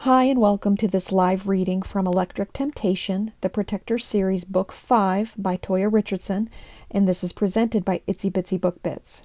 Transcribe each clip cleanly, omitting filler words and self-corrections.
Hi, and welcome to this live reading from Electric Temptation, the Protector Series, Book 5 by Toya Richardson, and this is presented by Itsy Bitsy Book Bits.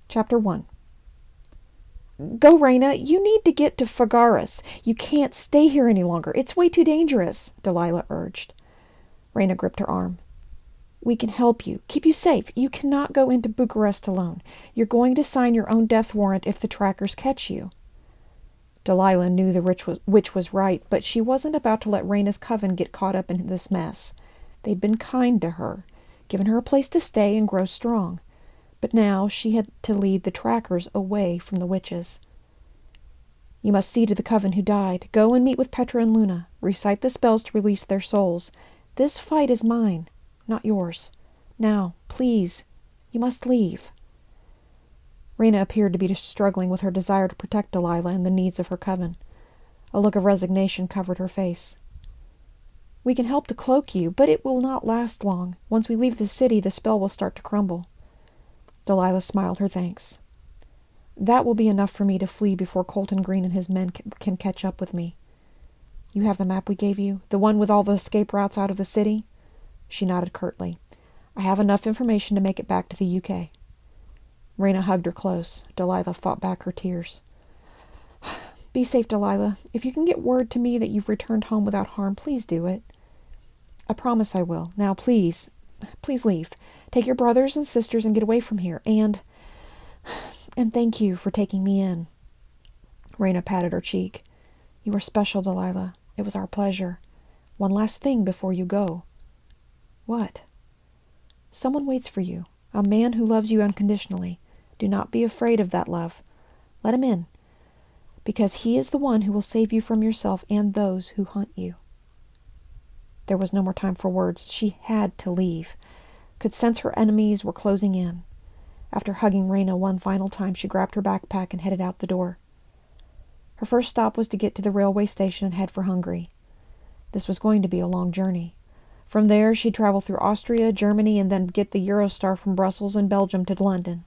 Chapter 1. Go, Raina. You need to get to Fagaris. You can't stay here any longer. It's way too dangerous, Delilah urged. Raina gripped her arm. We can help you, keep you safe. You cannot go into Bucharest alone. You're going to sign your own death warrant if the trackers catch you. Delilah knew the witch was right, but she wasn't about to let Raina's coven get caught up in this mess. They'd been kind to her, given her a place to stay and grow strong. But now she had to lead the trackers away from the witches. You must see to the coven who died. Go and meet with Petra and Luna. Recite the spells to release their souls. This fight is mine, not yours. Now, please, you must leave. Raina appeared to be struggling with her desire to protect Delilah and the needs of her coven. A look of resignation covered her face. We can help to cloak you, but it will not last long. Once we leave the city, the spell will start to crumble. Delilah smiled her thanks. That will be enough for me to flee before Colton Green and his men can catch up with me. You have the map we gave you? The one with all the escape routes out of the city? She nodded curtly. I have enough information to make it back to the UK. Raina hugged her close. Delilah fought back her tears. Be safe, Delilah. If you can get word to me that you've returned home without harm, please do it. I promise I will. Now, please leave. Take your brothers and sisters and get away from here. And thank you for taking me in. Raina patted her cheek. You were special, Delilah. It was our pleasure. One last thing before you go. What? Someone waits for you. A man who loves you unconditionally. Do not be afraid of that love. Let him in, because he is the one who will save you from yourself and those who hunt you. There was no more time for words. She had to leave. Could sense her enemies were closing in. After hugging Raina one final time, she grabbed her backpack and headed out the door. Her first stop was to get to the railway station and head for Hungary. This was going to be a long journey. From there, she'd travel through Austria, Germany, and then get the Eurostar from Brussels and Belgium to London.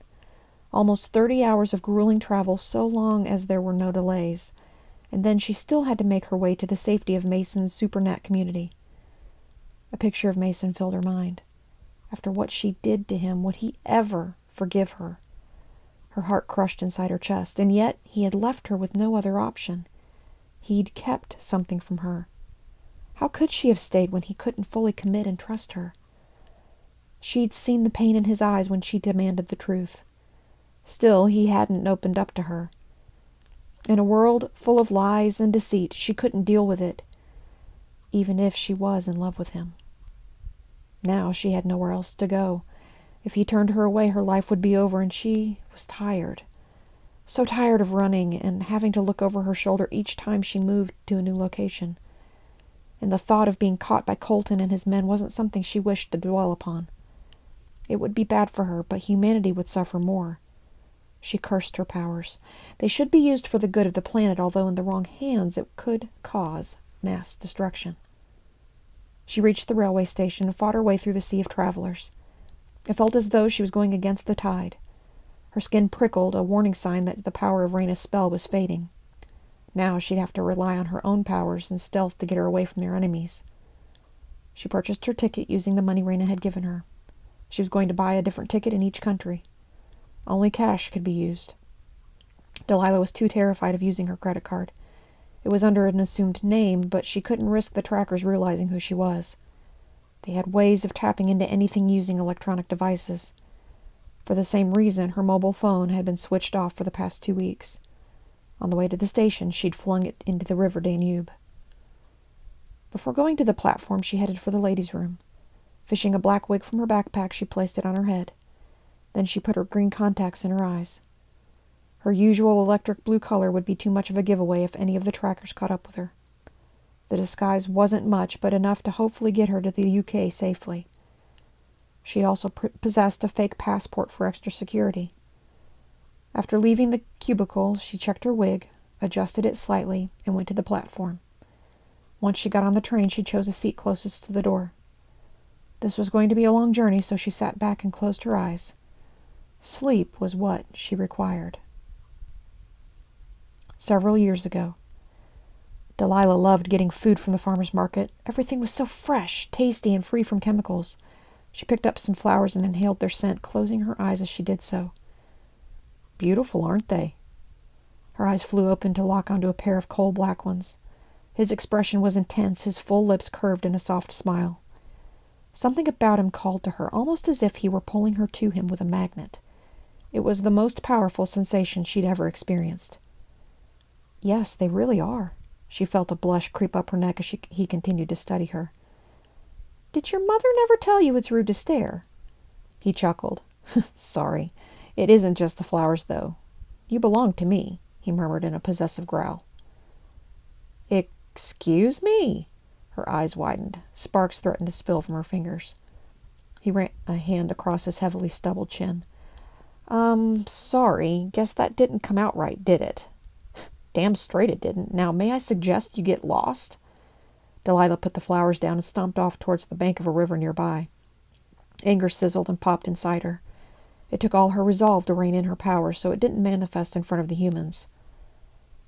Almost 30 hours of grueling travel, so long as there were no delays. And then she still had to make her way to the safety of Mason's supernet community. A picture of Mason filled her mind. After what she did to him, would he ever forgive her? Her heart crushed inside her chest, and yet he had left her with no other option. He'd kept something from her. How could she have stayed when he couldn't fully commit and trust her? She'd seen the pain in his eyes when she demanded the truth. Still, he hadn't opened up to her. In a world full of lies and deceit, she couldn't deal with it, even if she was in love with him. Now she had nowhere else to go. If he turned her away, her life would be over, and she was tired. So tired of running and having to look over her shoulder each time she moved to a new location. And the thought of being caught by Colton and his men wasn't something she wished to dwell upon. It would be bad for her, but humanity would suffer more. She cursed her powers. They should be used for the good of the planet, although in the wrong hands it could cause mass destruction. She reached the railway station and fought her way through the sea of travelers. It felt as though she was going against the tide. Her skin prickled, a warning sign that the power of Raina's spell was fading. Now she'd have to rely on her own powers and stealth to get her away from their enemies. She purchased her ticket using the money Raina had given her. She was going to buy a different ticket in each country. Only cash could be used. Delilah was too terrified of using her credit card. It was under an assumed name, but she couldn't risk the trackers realizing who she was. They had ways of tapping into anything using electronic devices. For the same reason, her mobile phone had been switched off for the past 2 weeks. On the way to the station, she'd flung it into the river Danube. Before going to the platform, she headed for the ladies' room. Fishing a black wig from her backpack, she placed it on her head. Then she put her green contacts in her eyes. Her usual electric blue color would be too much of a giveaway if any of the trackers caught up with her. The disguise wasn't much, but enough to hopefully get her to the UK safely. She also possessed a fake passport for extra security. After leaving the cubicle, she checked her wig, adjusted it slightly, and went to the platform. Once she got on the train, she chose a seat closest to the door. This was going to be a long journey, so she sat back and closed her eyes. Sleep was what she required. Several years ago. Delilah loved getting food from the farmer's market. Everything was so fresh, tasty, and free from chemicals. She picked up some flowers and inhaled their scent, closing her eyes as she did so. Beautiful, aren't they? Her eyes flew open to lock onto a pair of coal-black ones. His expression was intense, his full lips curved in a soft smile. Something about him called to her, almost as if he were pulling her to him with a magnet. It was the most powerful sensation she'd ever experienced. Yes, they really are. She felt a blush creep up her neck as he continued to study her. Did your mother never tell you it's rude to stare? He chuckled. Sorry. It isn't just the flowers, though. You belong to me, he murmured in a possessive growl. Excuse me? Her eyes widened. Sparks threatened to spill from her fingers. He ran a hand across his heavily stubbled chin. Sorry. Guess that didn't come out right, did it? Damn straight it didn't. Now, may I suggest you get lost? Delilah put the flowers down and stomped off towards the bank of a river nearby. Anger sizzled and popped inside her. It took all her resolve to rein in her power, so it didn't manifest in front of the humans.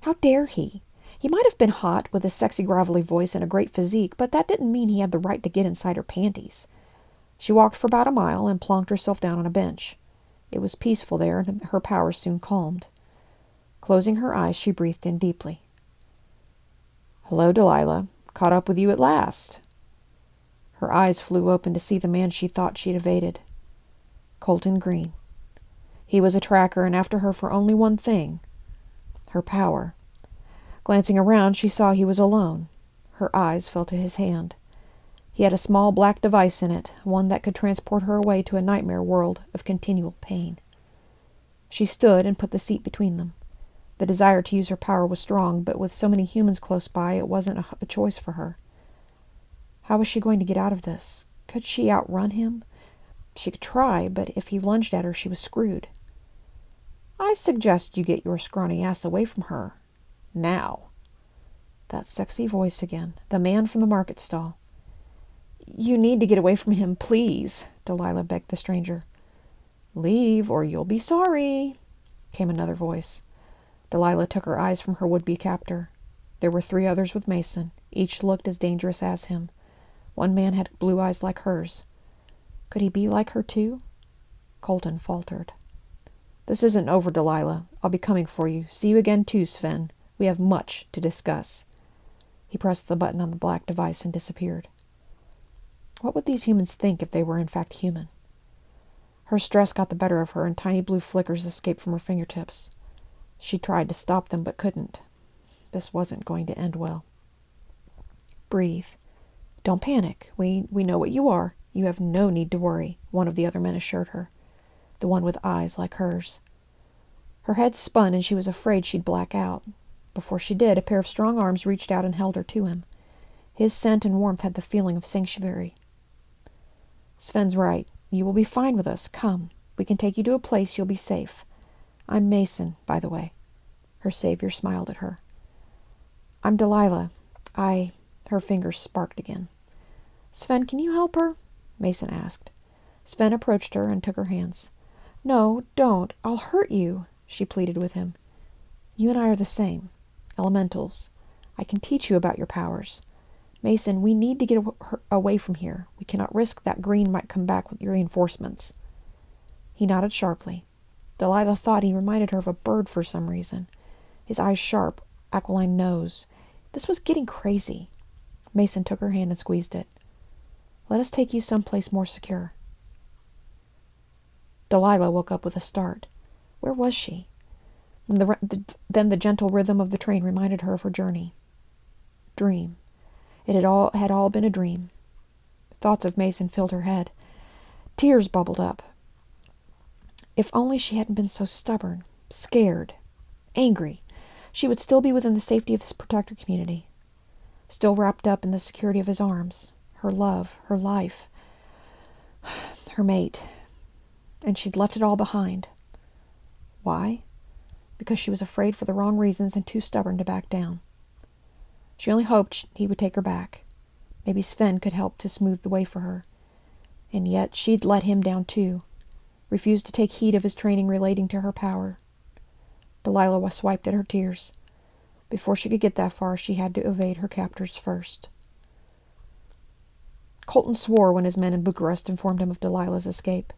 How dare he? He might have been hot, with his sexy gravelly voice and a great physique, but that didn't mean he had the right to get inside her panties. She walked for about a mile and plonked herself down on a bench. It was peaceful there, and her power soon calmed. Closing her eyes, she breathed in deeply. Hello, Delilah. Caught up with you at last. Her eyes flew open to see the man she thought she'd evaded. Colton Green. He was a tracker, and after her for only one thing. Her power. Glancing around, she saw he was alone. Her eyes fell to his hand. He had a small black device in it, one that could transport her away to a nightmare world of continual pain. She stood and put the seat between them. The desire to use her power was strong, but with so many humans close by, it wasn't a choice for her. How was she going to get out of this? Could she outrun him? She could try, but if he lunged at her, she was screwed. I suggest you get your scrawny ass away from her. Now. That sexy voice again, the man from the market stall. You need to get away from him, please, Delilah begged the stranger. Leave, or you'll be sorry, came another voice. Delilah took her eyes from her would-be captor. There were 3 others with Mason. Each looked as dangerous as him. One man had blue eyes like hers. Could he be like her, too? Colton faltered. This isn't over, Delilah. I'll be coming for you. See you again, too, Sven. We have much to discuss. He pressed the button on the black device and disappeared. What would these humans think if they were in fact human? Her stress got the better of her, and tiny blue flickers escaped from her fingertips. She tried to stop them, but couldn't. This wasn't going to end well. Breathe. Don't panic. We know what you are. You have no need to worry, one of the other men assured her, the one with eyes like hers. Her head spun, and she was afraid she'd black out. Before she did, a pair of strong arms reached out and held her to him. His scent and warmth had the feeling of sanctuary. Sven's right. You will be fine with us. Come. We can take you to a place you'll be safe. I'm Mason, by the way. Her savior smiled at her. I'm Delilah. Her fingers sparked again. Sven, can you help her? Mason asked. Sven approached her and took her hands. No, don't. I'll hurt you, she pleaded with him. You and I are the same. Elementals. I can teach you about your powers. Mason, we need to get away from here. We cannot risk that Green might come back with your reinforcements. He nodded sharply. Delilah thought he reminded her of a bird for some reason. His eyes sharp, aquiline nose. This was getting crazy. Mason took her hand and squeezed it. Let us take you someplace more secure. Delilah woke up with a start. Where was she? Then the gentle rhythm of the train reminded her of her journey. Dream. It had all been a dream. Thoughts of Mason filled her head. Tears bubbled up. If only she hadn't been so stubborn, scared, angry, she would still be within the safety of his protector community, still wrapped up in the security of his arms, her love, her life, her mate. And she'd left it all behind. Why? Because she was afraid for the wrong reasons and too stubborn to back down. She only hoped he would take her back. Maybe Sven could help to smooth the way for her. And yet she'd let him down too, refused to take heed of his training relating to her power. Delilah swiped at her tears. Before she could get that far, she had to evade her captors first. Colton swore when his men in Bucharest informed him of Delilah's escape.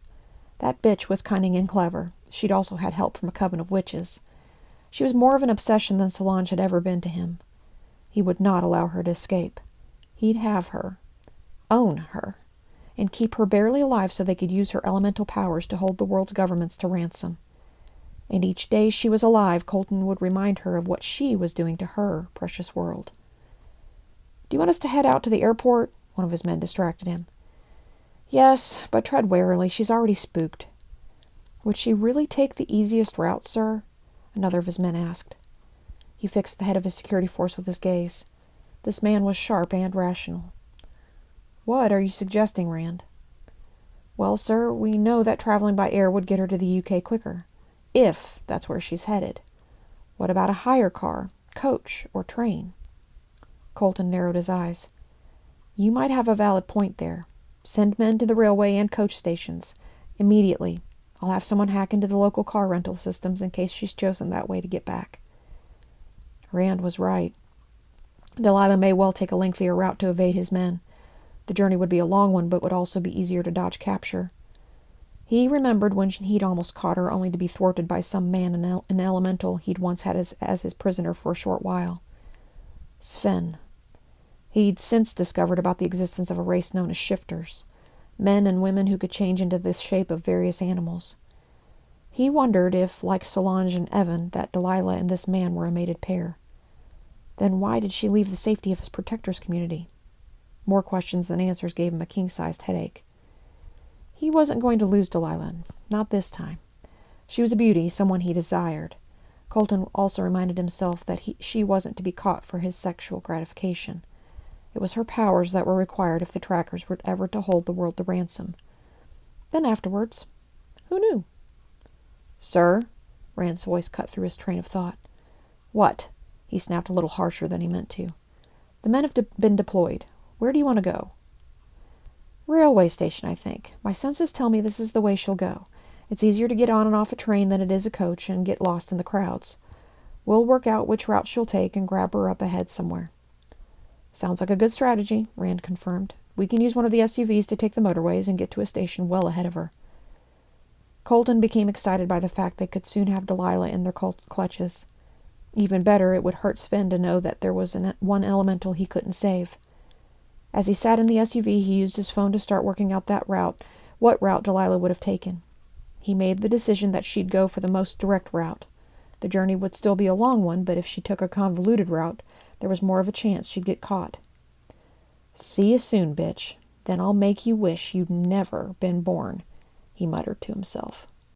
That bitch was cunning and clever. She'd also had help from a coven of witches. She was more of an obsession than Solange had ever been to him. He would not allow her to escape. He'd have her, own her, and keep her barely alive so they could use her elemental powers to hold the world's governments to ransom. And each day she was alive, Colton would remind her of what she was doing to her precious world. "Do you want us to head out to the airport?" One of his men distracted him. "Yes, but tread warily. She's already spooked." "Would she really take the easiest route, sir?" Another of his men asked. He fixed the head of his security force with his gaze. This man was sharp and rational. "What are you suggesting, Rand?" "Well, sir, we know that traveling by air would get her to the UK quicker, if that's where she's headed. What about a hire car, coach, or train?" Colton narrowed his eyes. "You might have a valid point there. Send men to the railway and coach stations. Immediately. I'll have someone hack into the local car rental systems in case she's chosen that way to get back." Rand was right. Delilah may well take a lengthier route to evade his men. The journey would be a long one, but would also be easier to dodge capture. He remembered when he'd almost caught her, only to be thwarted by some man in elemental he'd once had as his prisoner for a short while. Sven. He'd since discovered about the existence of a race known as shifters, men and women who could change into the shape of various animals. He wondered if, like Solange and Evan, that Delilah and this man were a mated pair. Then why did she leave the safety of his protector's community? More questions than answers gave him a king-sized headache. He wasn't going to lose Delilah, not this time. She was a beauty, someone he desired. Colton also reminded himself that she wasn't to be caught for his sexual gratification. It was her powers that were required if the trackers were ever to hold the world to ransom. Then afterwards, who knew? "Sir?" Rand's voice cut through his train of thought. "What?" He snapped a little harsher than he meant to. "The men have been deployed. Where do you want to go?" "Railway station, I think. My senses tell me this is the way she'll go. It's easier to get on and off a train than it is a coach and get lost in the crowds. We'll work out which route she'll take and grab her up ahead somewhere." "Sounds like a good strategy," Rand confirmed. "We can use one of the SUVs to take the motorways and get to a station well ahead of her." Colton became excited by the fact they could soon have Delilah in their clutches. Even better, it would hurt Sven to know that there was one elemental he couldn't save. As he sat in the SUV, he used his phone to start working out what route Delilah would have taken. He made the decision that she'd go for the most direct route. The journey would still be a long one, but if she took a convoluted route, there was more of a chance she'd get caught. "See you soon, bitch. Then I'll make you wish you'd never been born," he muttered to himself.